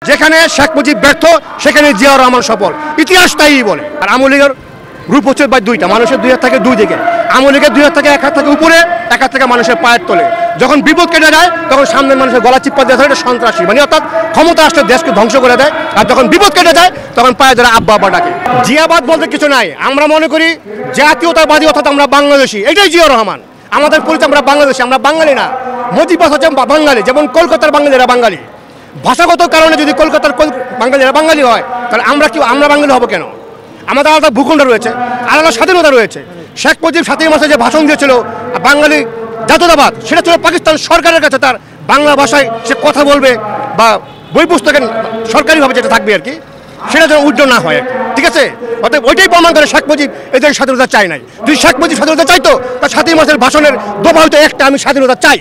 যেখানে শেখ মুজিব ব্যর্থ সেখানে জিয়াউর রহমান সফল, ইতিহাস তাই বলে। আর আওয়ামী লীগের রূপ হচ্ছে বা দুইটা, মানুষের দুই হাত থাকে দুই দিকে। আওয়ামী লীগের দুই হাত থাকে, এক হাত থাকে উপরে, এক হাত থেকে মানুষের পায়ের তলে। যখন বিপদ কেটে যায় তখন সামনের মানুষের গলা চিপ্পা দেওয়া থাকে, এটা সন্ত্রাসী, মানে অর্থাৎ ক্ষমতা আসলে দেশকে ধ্বংস করে দেয়। আর যখন বিপদ কেটে যায় তখন পায়ে ধরে আব্বা আব্বা ডাকে। জিয়াবাদ বলতে কিছু নাই, আমরা মনে করি জাতীয়তাবাদী অর্থাৎ আমরা বাংলাদেশি, এটাই জিয়াউর রহমান। আমাদের পরিচয় আমরা বাংলাদেশি, আমরা বাঙালি না। মুজিববাদ হচ্ছে বাঙালি, যেমন কলকাতার বাঙালিরা বাঙালি। ভাষাগত কারণে যদি কলকাতার বাঙালিরা বাঙালি হয় তাহলে আমরা বাঙালি হব কেন? আমাদের আলাদা ভূখণ্ড রয়েছে, আলাদা স্বাধীনতা রয়েছে। শেখ মুজিব 7 মাসে যে ভাষণ দিয়েছিল বাঙালি জাতীয়তাবাদ, সেটা ছিল পাকিস্তান সরকারের কাছে তার বাংলা ভাষায় সে কথা বলবে বা বই পুস্তকে সরকারিভাবে যেটা থাকবে আর কি, সেটা যেন উজ্জ্বল না হয়, ঠিক আছে? অতএব ওইটাই প্রমাণ করে শেখ মুজিব এদের স্বাধীনতা চায় নাই। যদি শেখ মুজিব স্বাধীনতা চাইতো তার 7 মাসের ভাষণের দফা হয়তো একটা, আমি স্বাধীনতা চাই।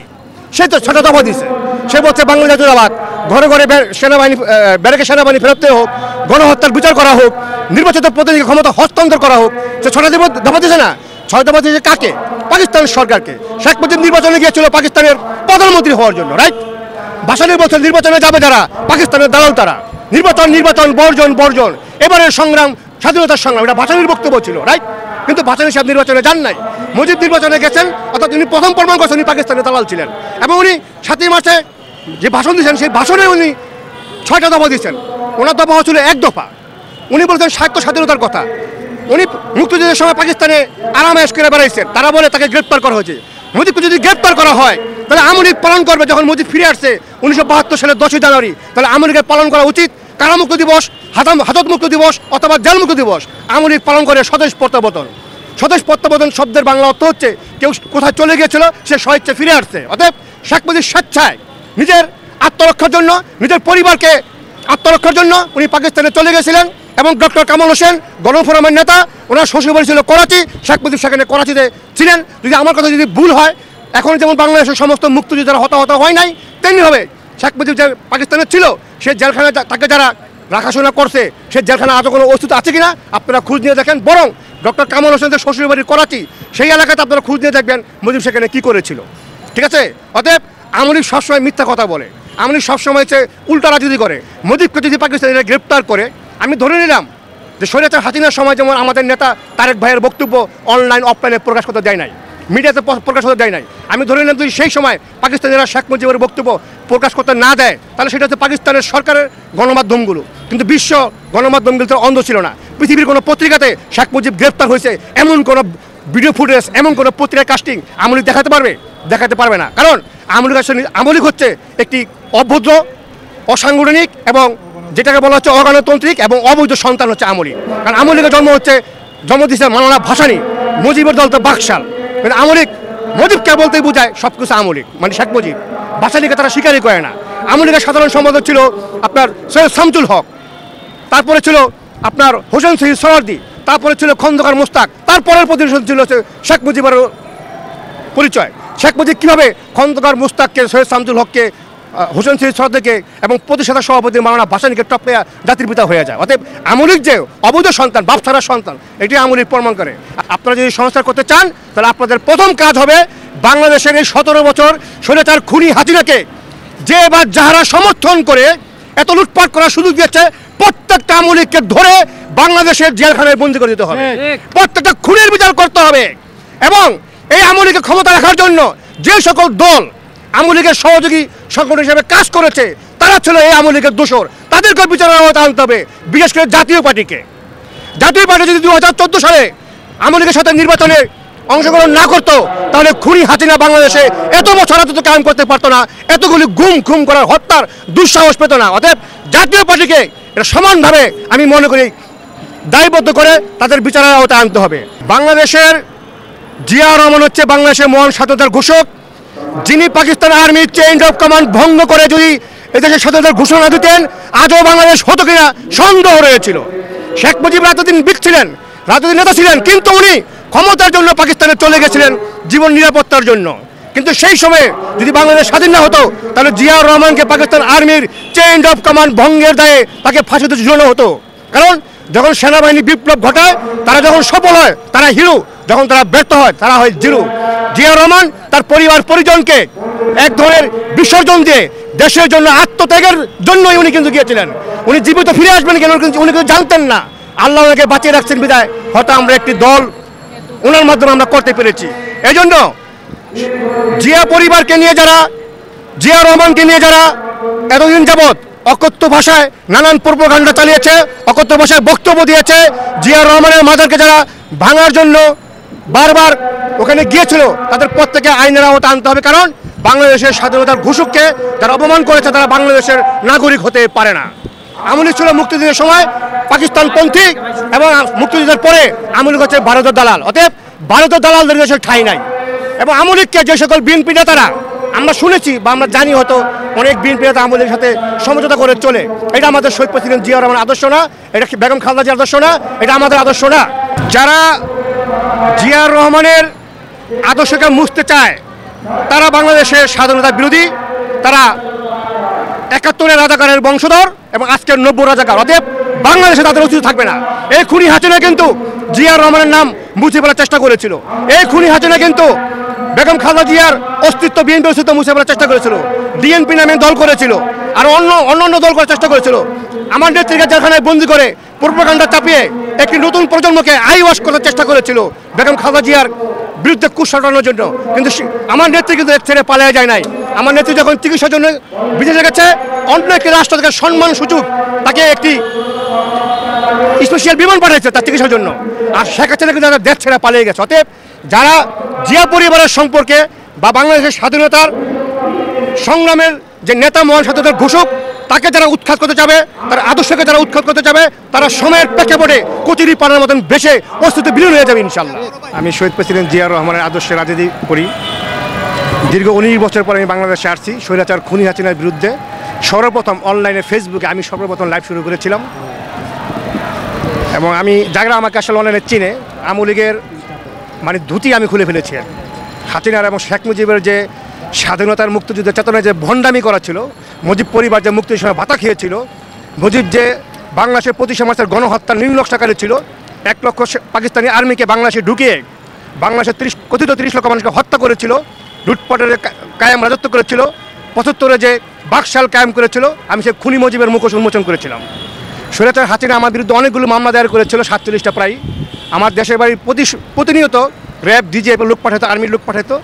সে তো 6টা দফা দিয়েছে। সে বলছে বাংলা জাতীয়তাবাদ, ঘরে ঘরে সেনাবাহিনী, ব্যারাকে সেনাবাহিনী ফেরত হোক, গণহত্যার বিচার করা হোক, নির্বাচিত প্রতিনিধি ক্ষমতা হস্তান্তর করা হোক। সে 6টা দফা দিয়েছে না? 6 দফা দিয়েছে কাকে? পাকিস্তানের সরকারকে। শেখ মুজিব নির্বাচনে গিয়েছিল পাকিস্তানের প্রধানমন্ত্রী হওয়ার জন্য, রাইট? ভাষা নির্বাচনে যাবে যারা, পাকিস্তানের দালাল তারা। নির্বাচন বর্জন। এবারের সংগ্রাম স্বাধীনতার সংগ্রাম, এটা ভাষানির বক্তব্য ছিল, রাইট? কিন্তু ভাষানি সাহেব নির্বাচনে যান নাই। মুজিব নির্বাচনে গেছেন, অর্থাৎ উনি প্রথম প্রমাণ করছেন উনি পাকিস্তানের দালাল ছিলেন। এবং উনি 7 মাসে যে ভাষণ দিয়েছেন সেই ভাষণে উনি 6টা দফা দিয়েছেন। ওনার দফা হচ্ছিল 1 দফা। উনি বলছেন সাহিত্য স্বাধীনতার কথা। উনি মুক্তিযুদ্ধের সময় পাকিস্তানে আরামে এশ করে বেড়াইছেন, তারা বলে তাকে গ্রেপ্তার করা হয়েছে। মুজিবকে যদি গ্রেপ্তার করা হয় তাহলে আওয়ামী লীগ পালন করবে। যখন মুজিব ফিরে আসছে 1972 সালের 10ই জানুয়ারি, তাহলে আওয়ামী লীগের পালন করা উচিত কারামুক্ত দিবস, হাজত মুক্ত দিবস অথবা জেল মুক্ত দিবস। আওয়ামী লীগ পালন করে স্বদেশ প্রত্যাবর্তন। স্বদেশ প্রত্যাবর্তন শব্দের বাংলা অর্থ হচ্ছে কেউ কোথায় চলে গিয়েছিল সে স্বেচ্ছা ফিরে আসছে। অতএব শেখ মুজিব স্বেচ্ছায় নিজের আত্মরক্ষার জন্য, নিজের পরিবারকে আত্মরক্ষার জন্য উনি পাকিস্তানে চলে গেছিলেন। এবং ডক্টর কামাল হোসেন গণফোরামের নেতা, ওনার শ্বশুরবাড়ি ছিল করাচি, শেখ মুজিব সেখানে করাচিতে ছিলেন। যদি আমার কথা যদি ভুল হয়, এখন যেমন বাংলাদেশের সমস্ত মুক্তিযোদ্ধারা হতাহত হয় নাই, তেমনি হবে শেখ মুজিব যে পাকিস্তানে ছিল সে জেলখানায় তাকে যারা রাখাশোনা করছে সে জেলখানা আজও কোনো অস্তিত্ব আছে কিনা আপনারা খোঁজ নিয়ে দেখেন। বরং ডক্টর কামাল হোসেনের শ্বশুরবাড়ি করাচি, সেই এলাকাতে আপনারা খোঁজ নিয়ে দেখবেন মুজিব সেখানে কী করেছিল, ঠিক আছে? অতএব আওয়ামী লীগ সবসময় মিথ্যা কথা বলে, আওয়ামী লীগ সবসময় হচ্ছে উল্টা রাজনীতি করে। মুজিবকে যদি পাকিস্তানিরা গ্রেপ্তার করে, আমি ধরে নিলাম যে স্বৈরাচার হাসিনার সময় যেমন আমাদের নেতা তারেক ভাইয়ের বক্তব্য অনলাইন অফলাইনে প্রকাশ করতে দেয় নাই, মিডিয়াতে প্রকাশ করতে দেয় নাই, আমি ধরে নিলাম যদি সেই সময় পাকিস্তানিরা শেখ মুজিবের বক্তব্য প্রকাশ করতে না দেয় তাহলে সেটা হচ্ছে পাকিস্তানের সরকারের গণমাধ্যমগুলো। কিন্তু বিশ্ব গণমাধ্যমগুলো তো অন্ধ ছিল না। পৃথিবীর কোনো পত্রিকাতে শেখ মুজিব গ্রেপ্তার হয়েছে এমন কোনো ভিডিও ফুটেজ, এমন কোনো পত্রিকার কাস্টিং আওয়ামী লীগ দেখাতে পারবে না। কারণ আওয়ামী লীগ হচ্ছে একটি অভদ্র, অসাংগঠনিক এবং যেটাকে বলা হচ্ছে অগণতান্ত্রিক এবং অবৈধ সন্তান হচ্ছে আওয়ামী লীগ। কারণ আওয়ামী লীগের জন্ম দিয়েছে মাওলানা ভাসানী, মুজিবের দল তো বাকশাল। কিন্তু আওয়ামী লীগ মুজিবকে বলতেই বোঝায় সব কিছু আওয়ামী লীগ, মানে শেখ মুজিব। ভাসানীকে তারা স্বীকারই করে না। আওয়ামী লীগের সাধারণ সম্পাদক ছিল আপনার সৈয়দ শামসুল হক, তারপরে ছিল আপনার হোসেন শহীদ সোহরাওয়ার্দী, তারপরে ছিল খন্দকার মোস্তাক, তারপরের প্রতিনিধি ছিল শেখ মুজিবের পরিচয়। শেখ মুজিব কীভাবে খন্দকার মোস্তাককে, সৈয়দ শামসুল হককে, হোসেন শহীদ সোহরাওয়ার্দীকে এবং প্রতিষ্ঠাতা সভাপতি মাওলানা ভাসানীকে টপকে জাতির পিতা হয়ে যায়। অতএব আওয়ামী লীগ যে অবৈধ সন্তান, বাপ ছাড়া সন্তান, এটি আওয়ামী লীগ প্রমাণ করে। আপনারা যদি সংস্কার করতে চান তাহলে আপনাদের প্রথম কাজ হবে বাংলাদেশের এই 17 বছর স্বৈরাচার খুনি হাসিনাকে যে বা যাহারা সমর্থন করে এত লুটপাট করার সুযোগ দিয়েছে, প্রত্যেকটা আওয়ামী লীগকে ধরে বাংলাদেশের জেলখানায় বন্দী করে দিতে হবে। প্রত্যেকটা খুনের বিচার করতে হবে। এবং এই আওয়ামী লীগের ক্ষমতা রাখার জন্য যে সকল দল আওয়ামী লীগের সহযোগী সংগঠন হিসেবে কাজ করেছে তারা ছিল এই আওয়ামী লীগের দোষর, তাদেরকে বিচারের আওতায় আনতে হবে। বিশেষ করে জাতীয় পার্টি যদি 2014 সালে আওয়ামী লীগের সাথে নির্বাচনে অংশগ্রহণ না করতো তাহলে খুনি হাসিনা বাংলাদেশে এত বছর রাজত্ব কায়েম করতে পারতো না, এতগুলি খুন করার, হত্যার দুঃসাহস পেত না। অতএব জাতীয় পার্টিকে এটা সমানভাবে আমি মনে করি দায়বদ্ধ করে তাদের বিচারের আওতায় আনতে হবে। বাংলাদেশের জিয়াউর রহমান হচ্ছে বাংলাদেশের মহান স্বাধীনতার ঘোষক, যিনি পাকিস্তান আর্মির চেইন অফ কমান্ড ভঙ্গ করে যদি এদেশের স্বাধীনতার ঘোষণা দিতেন আজও বাংলাদেশ হতো কিনা সন্দেহ রয়েছিল। শেখ মুজিব রাজনৈতিক বিদ ছিলেন, রাজনৈতিক নেতা ছিলেন, কিন্তু উনি ক্ষমতার জন্য পাকিস্তানে চলে গেছিলেন জীবন নিরাপত্তার জন্য। কিন্তু সেই সময়ে যদি বাংলাদেশ স্বাধীন না হতো তাহলে জিয়াউর রহমানকে পাকিস্তান আর্মির চেইন অফ কমান্ড ভঙ্গের দায়ে তাকে ফাঁসিতে ঝুলানো হতো। কারণ যখন সেনাবাহিনী বিপ্লব ঘটায় তারা যখন সফল হয় তারা হিরো, যখন তারা ব্যর্থ হয় তারা হয় জিরো। জিয়াউর রহমান তার পরিবার পরিজনকে এক ধরনের বিসর্জন দিয়ে দেশের জন্য আত্মত্যাগের জন্যই উনি কিন্তু গিয়েছিলেন। উনি জীবিত ফিরে আসবেন কেন উনি কিন্তু জানতেন না। আল্লাহ ওনাকে বাঁচিয়ে রাখছেন বিদায় হয়তো আমরা একটি দল ওনার মাধ্যমে আমরা করতে পেরেছি। এই জন্য জিয়া পরিবারকে নিয়ে যারা, জিয়া রহমানকে নিয়ে যারা এতদিন যাবৎ অকথ্য ভাষায় নানান প্রোপাগান্ডা চালিয়েছে, অকথ্য ভাষায় বক্তব্য দিয়েছে, জিয়া রহমানের মাজারকে যারা ভাঙার জন্য বারবার ওখানে গিয়েছিল, তাদের প্রত্যেকে আইনের আওতা আনতে হবে। কারণ বাংলাদেশের স্বাধীনতার ঘোষককে যারা অপমান করেছে তারা বাংলাদেশের নাগরিক হতে পারে না। আমলি ছিল মুক্তিযুদ্ধের সময় পাকিস্তানপন্থী এবং মুক্তিযুদ্ধের পরে আমলি হচ্ছে ভারতের দালাল। অতএব ভারতের দালালদের দেশের ঠাঁই নাই। এবং আমলিককে যে সকল বিএনপি নেতারা আমরা শুনেছি বা আমরা জানি হয়তো অনেক বিএনপি নেতা আমলের সাথে সমঝোতা করে চলে, এটা আমাদের শহীদ প্রেসিডেন্ট জিয়া রহমানের আদর্শ না, এটা বেগম খালেদা জিয়ার আদর্শ না, এটা আমাদের আদর্শ না। যারা জিয়া রহমানের আদর্শকে মুছতে চায় তারা বাংলাদেশের স্বাধীনতা বিরোধী, তারা ৭১-এর রাজাকারের বংশধর এবং আজকের ৯০ রাজাকার। অতএব বাংলাদেশে তাদের অস্তিত্ব থাকবে না। এই খুনি হাসিনা কিন্তু জিয়া রহমানের নাম মুছে ফেলার চেষ্টা করেছিল। এই খুনি হাসিনা কিন্তু বেগম খালেদা জিয়ার অস্তিত্ব, বিএনপির অস্তিত্ব মুছে ফেলার চেষ্টা করেছিল। ডিএনপি নামে দল করেছিল আর অন্য দল করার চেষ্টা করেছিল। আমার নেত্রীকে জেলখানায় বন্দি করে প্রোপাগান্ডা চাপিয়ে একটি নতুন প্রজন্মকে আইওয়াশ করার চেষ্টা করেছিল বেগম খালেদা জিয়ার বিরুদ্ধে কুৎসাটানোর জন্য। কিন্তু আমার নেত্রী কিন্তু ছেড়ে পালিয়ে যায় নাই। আমার নেত্রী যখন চিকিৎসার জন্য বিদেশে গেছে, অন্য একটি রাষ্ট্র থেকে সম্মান সূচক তাকে একটি স্পেশাল বিমান পাঠিয়েছে তার চিকিৎসার জন্য। আর শেখ হাসিনা কিন্তু তাদের দেশ ছেড়ে পালিয়ে গেছে। অতএব যারা জিয়া পরিবারের সম্পর্কে বা বাংলাদেশের স্বাধীনতার সংগ্রামের যে নেতা, মহান স্বাধীনতার ঘোষক, তাকে যারা উৎখাত করতে যাবে, তার আদর্শকে যারা উৎখাত করতে যাবে, তারা সময়ের প্রেক্ষাপটে কচুরি পানার মতন বেশে অস্তিত্ব বিলীন হয়ে যাবে ইনশাল্লাহ। আমি শহীদ প্রেসিডেন্ট জিয়া রহমানের আদর্শে রাজনীতি করি। দীর্ঘ 19 বছর পরে আমি বাংলাদেশে আসছি স্বৈরাচার খুনি হাসিনার বিরুদ্ধে। সর্বপ্রথম অনলাইনে ফেসবুকে আমি সর্বপ্রথম লাইভ শুরু করেছিলাম এবং আমি যারা আমাকে আসলে অনলাইনে চিনে, আওয়ামী লীগের মানে ধুতি আমি খুলে ফেলেছি। হাসিনার এবং শেখ মুজিবের যে স্বাধীনতার মুক্তিযুদ্ধের চেতনায় যে ভণ্ডামি করা ছিল, মুজিব পরিবার যে মুক্তির সময় ভাতা খেয়েছিল, মুজিব যে বাংলাদেশের 25 মাসের গণহত্যার নির্লক্ষাকারী ছিল, 1 লক্ষ পাকিস্তানি আর্মিকে বাংলাদেশে ঢুকিয়ে বাংলাদেশের কথিত 30 লক্ষ মানুষকে হত্যা করেছিল, লুটপাটের কায়েম রাজত্ব করেছিল, 75-এ যে বাকশাল কায়েম করেছিল, আমি সেই খুনি মুজিবের মুখোশ উন্মোচন করেছিলাম। স্বৈরাচার হাসিনা আমার বিরুদ্ধে অনেকগুলো মামলা দায়ের করেছিল, 47টা প্রায়। আমার দেশের বাড়ি প্রতিনিয়ত র্যাব, ডিজিএফ লোক পাঠাতো, আর্মির লোক পাঠাতো,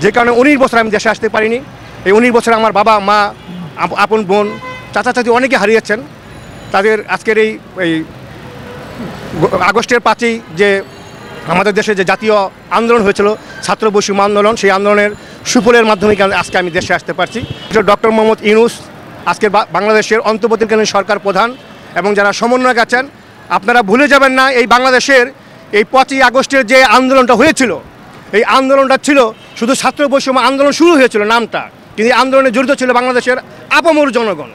যে কারণে 19 বছর আমি দেশে আসতে পারিনি। এই 19 বছর আমার বাবা, মা, আপন বোন, চাচা চাচি অনেকে হারিয়েছেন। তাদের আজকের এই আগস্টের 5-ই যে আমাদের দেশে যে জাতীয় আন্দোলন হয়েছিল, ছাত্র বৈষম্য আন্দোলন, সেই আন্দোলনের সুফলের মাধ্যমে আজকে আমি দেশে আসতে পারছি। ডক্টর মোহাম্মদ ইউনূস আজকে বাংলাদেশের অন্তর্বর্তীকালীন সরকার প্রধান এবং যারা সমন্বয়ক আছেন, আপনারা ভুলে যাবেন না এই বাংলাদেশের এই 5ই আগস্টের যে আন্দোলনটা হয়েছিল, এই আন্দোলনটা ছিল শুধু ছাত্র বৈষম্য আন্দোলন শুরু হয়েছিল নামটা, কিন্তু এই আন্দোলনে জড়িত ছিল বাংলাদেশের আপামর জনগণ।